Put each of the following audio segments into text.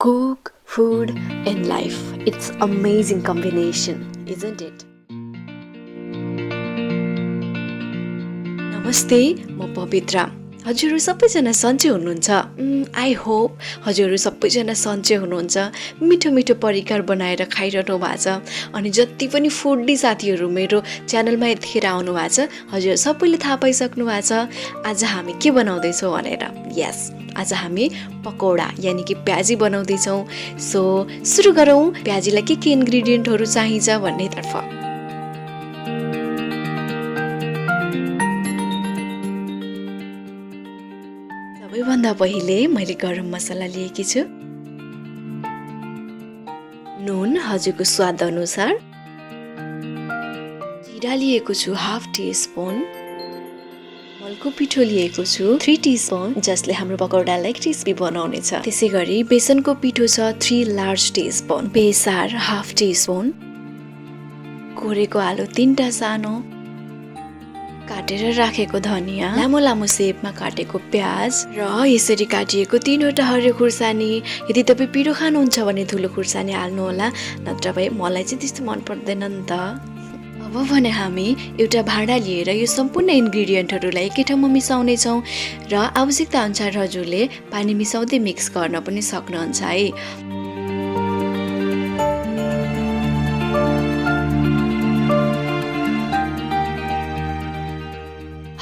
Cook, food, and life. It's amazing combination, isn't it? नमस्ते, म पवित्रा। हजुरहरू सबैजना सन्चै हुनुहुन्छ? आई होप हजुरहरू सबैजना सन्चै हुनुहुन्छ। मिठो मिठो परिकार बनाएर खाइरहनु भएको छ। अनि जति पनि फुडी साथीहरू मेरो च्यानलमा यतिखेर आउनु भएको छ, हजुर सबैले थाहा पाइसक्नु भएको छ आज हामी के बनाउँदैछौँ भनेर। यस, आज हामी पकोडा यानि कि प्याजी बनाउँदैछौँ। सो सुरु गरौँ प्याजीलाई के इन्ग्रिडियन्टहरू चाहिन्छ भन्नेतर्फ। सबैभन्दा पहिले मैले गरम मसला लिएकी छु, नुन हजुरको स्वाद अनुसार, जिरा लिएको छु हाफ टीस्पुन, मलको पिठो लिएको छु 3 टीस्पुन जसले हाम्रो पकौडालाई क्रिस्पी बनाउनेछ। त्यसै गरी बेसनको पिठो छ 3 लार्ज टीस्पुन, बेसार हाफ टीस्पुन, कोरेको आलु 3टा सानो, काटेर राखेको धनिया, लामो लामो सेपमा काटेको प्याज र यसरी काटिएको 3वटा हरियो खुर्सानी। यदि तपाईँ पिरो खानुहुन्छ भने ठुलो खुर्सानी हाल्नुहोला, नत्र भए मलाई चाहिँ त्यस्तो मन पर्दैन नि त। अब भने हामी एउटा भाँडा लिएर यो सम्पूर्ण इन्ग्रिडियन्टहरूलाई एकै ठाउँमा मिसाउने छौँ र आवश्यकता अनुसार हजुरले पानी मिसाउँदै मिक्स गर्न पनि सक्नुहुन्छ है।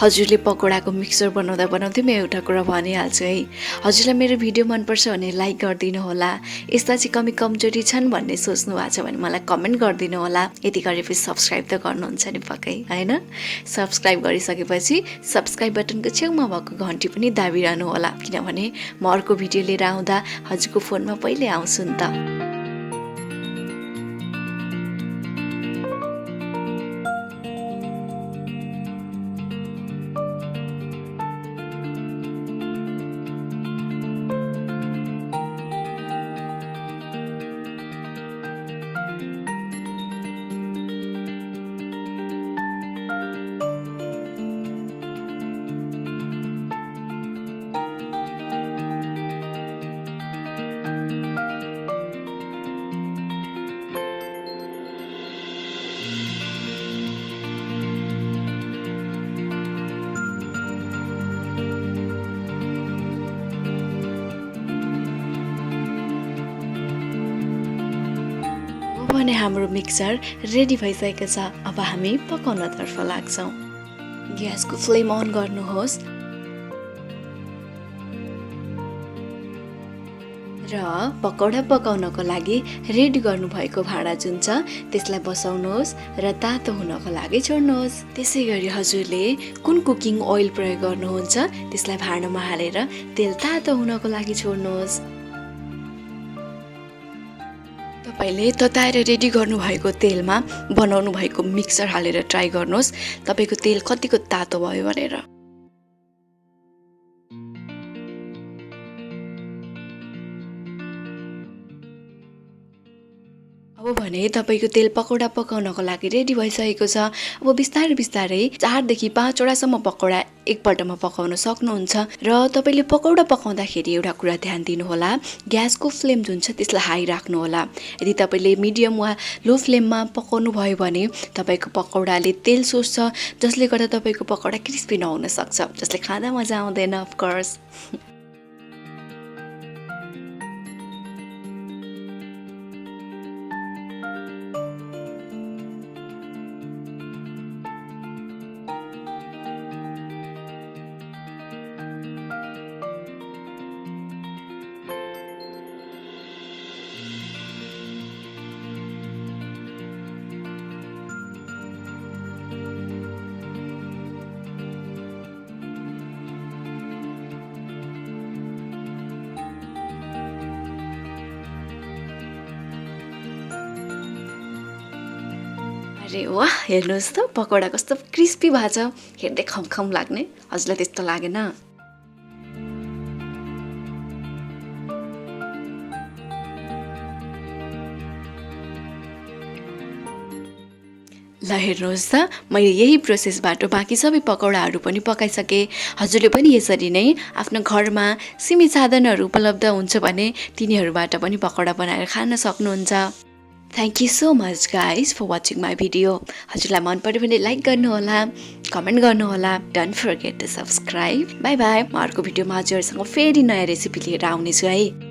हजुरले पकोडाको मिक्सर बनाउँदा बनाउँदै म एउटा कुरा भनिहाल्छु है, हजुरलाई मेरो भिडियो मनपर्छ भने लाइक गरिदिनु होला। यस्ता चाहिँ कमी कमजोरी छन् भन्ने सोच्नु भएको छ भने मलाई कमेन्ट गरिदिनु होला। यति गरेपछि सब्सक्राइब त गर्नुहुन्छ नि पक्कै हैन? सब्सक्राइब गरिसकेपछि सब्सक्राइब बटनको छेउमा भएको घन्टी पनि दाबिरहनु होला, किनभने म अर्को भिडियो लिएर आउँदा हजुरको फोनमा पहिले आउँछु नि त। भने हाम्रो मिक्सर रेडी भइसकेको छ। अब हामी पकाउनतर्फ लाग्छौँ। ग्यासको फ्लेम अन गर्नुहोस् र पकौडा पकाउनको लागि रेडी गर्नुभएको भाँडा जुन छ त्यसलाई बसाउनुहोस् र तातो हुनको लागि छोड्नुहोस्। त्यसै गरी हजुरले कुन कुकिङ ओइल प्रयोग गर्नुहुन्छ त्यसलाई भाँडामा हालेर तेल तातो हुनको लागि छोड्नुहोस्। तपाईँले तताएर रेडी गर्नुभएको तेलमा बनाउनु भएको मिक्सर हालेर ट्राई गर्नुहोस् तपाईँको तेल कतिको तातो भयो भनेर। अब भने तपाईँको तेल पकौडा पकाउनको लागि रेडी भइसकेको छ। अब बिस्तारै बिस्तारै 4 देखि 5 वटासम्म पकौडा एकपल्टमा पकाउन सक्नुहुन्छ। र तपाईँले पकौडा पकाउँदाखेरि एउटा कुरा ध्यान दिनुहोला, ग्यासको फ्लेम जुन छ त्यसलाई हाई राख्नुहोला। यदि तपाईँले मिडियम वा लो फ्लेममा पकाउनु भयो भने तपाईँको पकौडाले तेल सोस्छ, जसले गर्दा तपाईँको पकौडा क्रिस्पी नहुन सक्छ, जसले खाँदा मजा आउँदैन अफकोर्स। अरे वाह, हेर्नुहोस् त पकौडा कस्तो क्रिस्पी भएको छ, हेर्दै खमखम लाग्ने। हजुरलाई त्यस्तो लागेन? ल हेर्नुहोस् त मैले यही प्रोसेसबाट बाँकी सबै पकौडाहरू पनि पकाइसकेँ। हजुरले पनि यसरी नै आफ्नो घरमा सीमित साधनहरू उपलब्ध हुन्छ भने तिनीहरूबाट पनि पकौडा बनाएर खान सक्नुहुन्छ। Thank you so much guys for watching my video. हजुरलाई मन पर्यो भने लाइक गर्नुहोला, कमेन्ट गर्नुहोला। Don't forget to subscribe. Bye bye. म अर्को भिडियोमा हजुरहरूसँग फेरि नयाँ रेसिपी लिएर आउनेछु है।